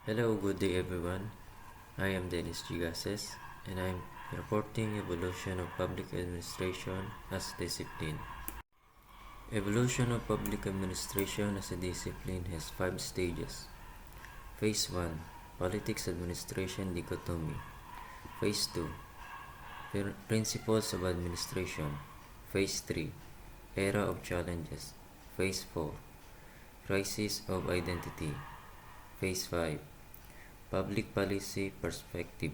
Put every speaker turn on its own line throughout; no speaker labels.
Hello, good day everyone. I am Dennis Gigases and I am reporting evolution of public administration as discipline. Evolution of public administration as a discipline has 5 stages. Phase 1, Politics Administration Dichotomy. Phase 2, Principles of Administration. Phase 3, Era of Challenges. Phase 4, Crisis of Identity. Phase 5, Public Policy Perspective.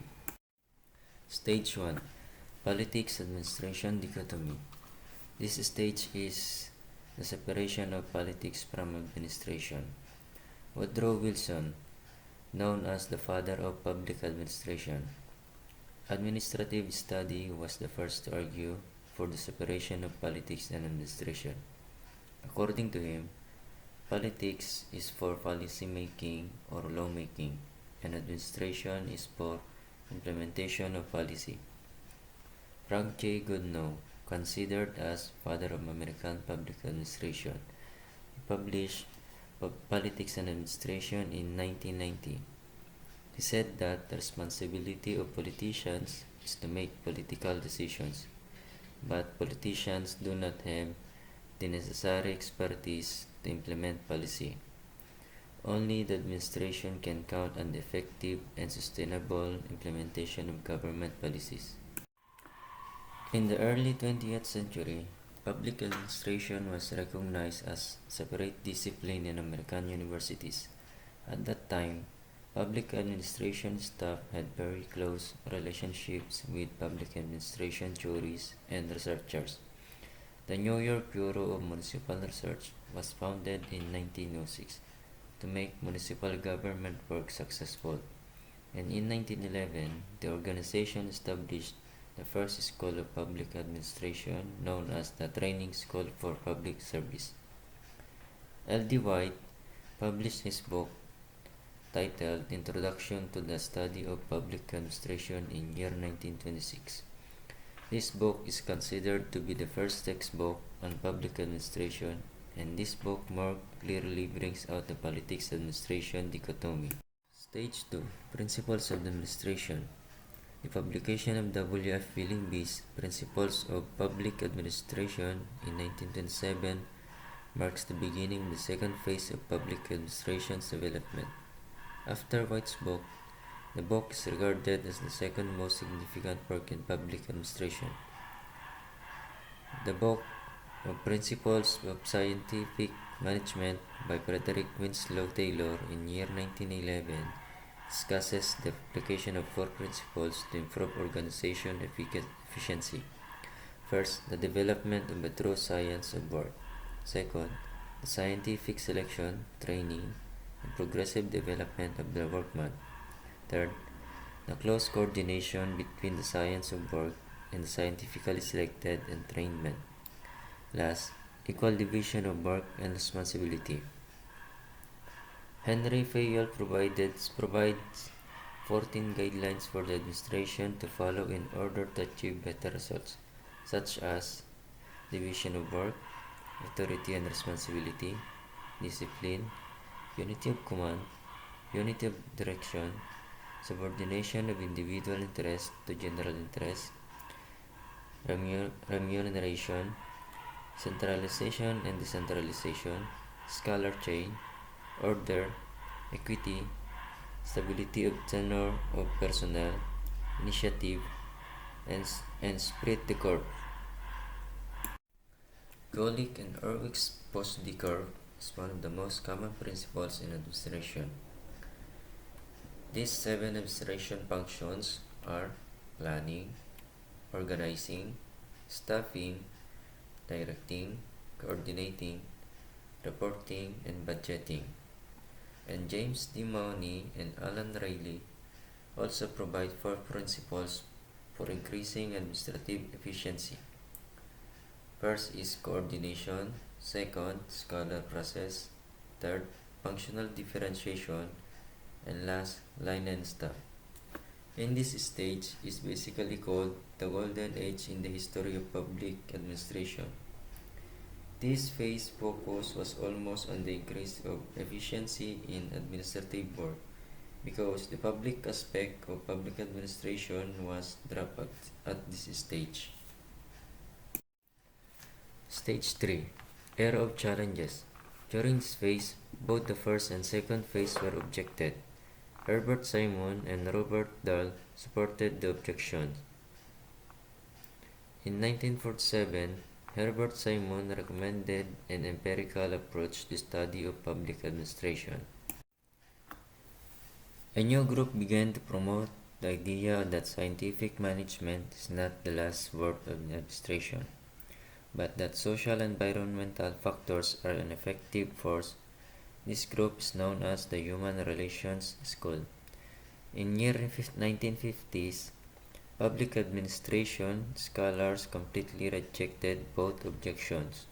Stage 1, Politics Administration Dichotomy. This stage is the separation of politics from administration. Woodrow Wilson, known as the father of public administration, administrative study was the first to argue for the separation of politics and administration. According to him, politics is for policy making or lawmaking, and administration is for implementation of policy. Frank J. Goodnow, considered as father of American public administration, published Politics and Administration in 1990. He said that the responsibility of politicians is to make political decisions, but politicians do not have the necessary expertise to implement policy. Only the administration can count on the effective and sustainable implementation of government policies. In the early 20th century, public administration was recognized as a separate discipline in American universities. At that time, public administration staff had very close relationships with public administration theories and researchers. The New York Bureau of Municipal Research was founded in 1906 to make municipal government work successful, and in 1911, the organization established the first school of public administration, known as the Training School for Public Service. L.D. White published his book titled Introduction to the Study of Public Administration in year 1926. This book is considered to be the first textbook on public administration, and this book more clearly brings out the politics administration dichotomy. Stage 2, Principles of Administration. The publication of W. F. Willingby's Principles of Public Administration in 1927 marks the beginning of the second phase of public administration's development. After White's book, the book is regarded as the second most significant work in public administration. The book of Principles of Scientific Management by Frederick Winslow Taylor in year 1911 discusses the application of 4 principles to improve organization efficiency. First, the development of a true science of work. Second, the scientific selection, training, and progressive development of the workman. Third, the close coordination between the science of work and the scientifically selected and trained men. Last, equal division of work and responsibility. Henry Fayol provides 14 guidelines for the administration to follow in order to achieve better results, such as division of work, authority and responsibility, discipline, unity of command, unity of direction, subordination of individual interest to general interest, remuneration, centralization and decentralization, scholar chain, order, equity, stability of tenure of personnel, initiative, and spirit de corps. Golick and Erwick's post de corps is one of the most common principles in administration. These 7 administration functions are planning, organizing, staffing, directing, coordinating, reporting, and budgeting. And James D. Mahoney and Alan Riley also provide 4 principles for increasing administrative efficiency. First is coordination, second, scholar process, third, functional differentiation, and last, line and staff. In this stage is basically called the golden age in the history of public administration. This phase focus was almost on the increase of efficiency in administrative work because the public aspect of public administration was dropped at this stage. Stage 3. Era of Challenges. During this phase, both the first and second phase were objected. Herbert Simon and Robert Dahl supported the objections. In 1947, Herbert Simon recommended an empirical approach to study of public administration. A new group began to promote the idea that scientific management is not the last word of administration, but that social and environmental factors are an effective force. This group is known as the Human Relations School. In year 1950s, public administration scholars completely rejected both objections.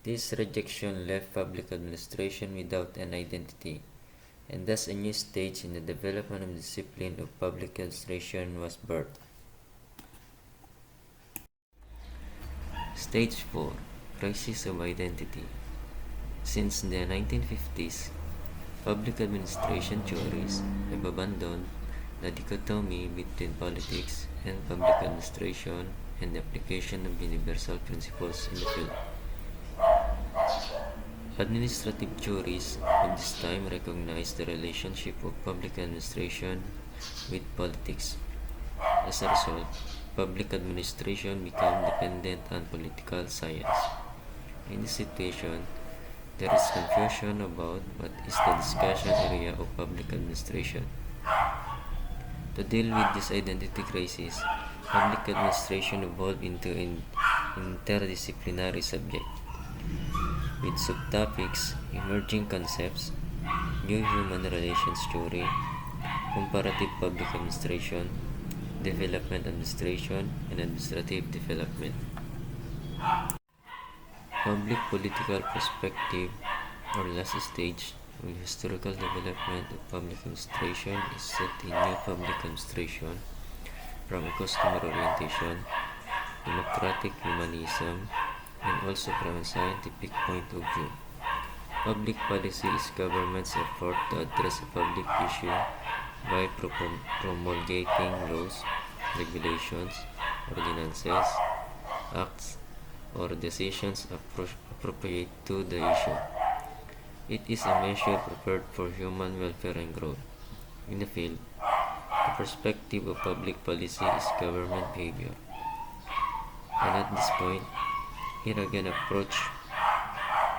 This rejection left public administration without an identity, and thus a new stage in the development of the discipline of public administration was birthed. Stage 4. Crisis of Identity. Since the 1950s, public administration theories have abandoned the dichotomy between politics and public administration and the application of universal principles in the field. Administrative theories of this time recognize the relationship of public administration with politics. As a result, public administration became dependent on political science. In this situation, there is confusion about what is the discussion area of public administration. To deal with this identity crisis, public administration evolved into an interdisciplinary subject, with subtopics, emerging concepts, new human relations theory, comparative public administration, development administration, and administrative development. Public political perspective, or last stage of the historical development of public administration, is set in new public administration from a customer orientation, democratic humanism, and also from a scientific point of view. Public policy is government's effort to address a public issue by promulgating laws, regulations, ordinances, acts, or decisions appropriate to the issue. It is a measure prepared for human welfare and growth. In the field, the perspective of public policy is government behavior. And at this point, here again approach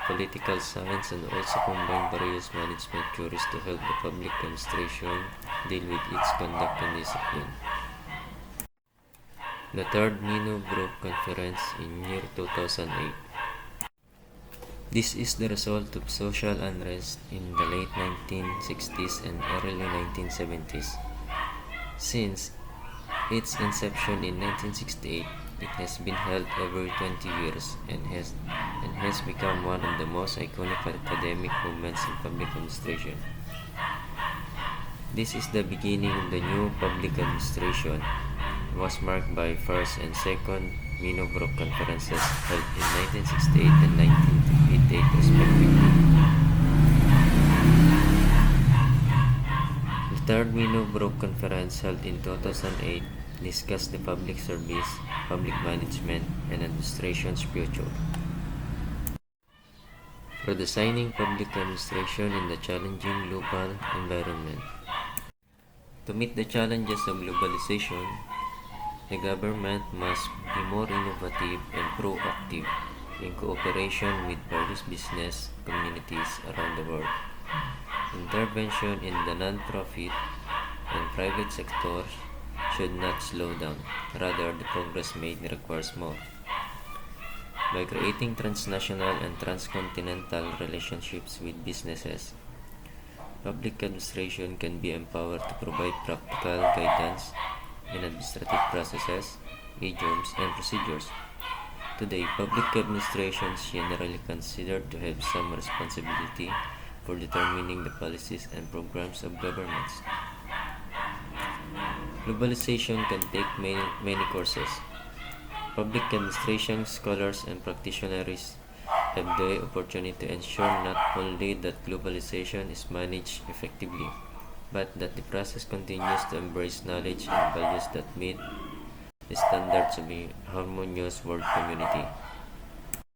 political science and also combine various management theories to help the public administration deal with its conduct and discipline. The third Minnowbrook Conference in year 2008. This is the result of social unrest in the late 1960s and early 1970s. Since its inception in 1968, it has been held every 20 years and has become one of the most iconic academic movements in public administration. This is the beginning of the new public administration. It was marked by first and second Minnowbrook conferences held in 1968 and 1988 respectively. The third Minnowbrook conference held in 2008 discussed the public service, public management, and administration's future. Redesigning public administration in the challenging global environment. To meet the challenges of globalization, the government must be more innovative and proactive in cooperation with various business communities around the world. Intervention in the non-profit and private sectors should not slow down. Rather, the progress made requires more. By creating transnational and transcontinental relationships with businesses, public administration can be empowered to provide practical guidance in administrative processes, idioms, and procedures. Today, public administration is generally considered to have some responsibility for determining the policies and programs of governments. Globalization can take many courses. Public administration scholars and practitioners have the opportunity to ensure not only that globalization is managed effectively, but that the process continues to embrace knowledge and values that meet the standards of a harmonious world community.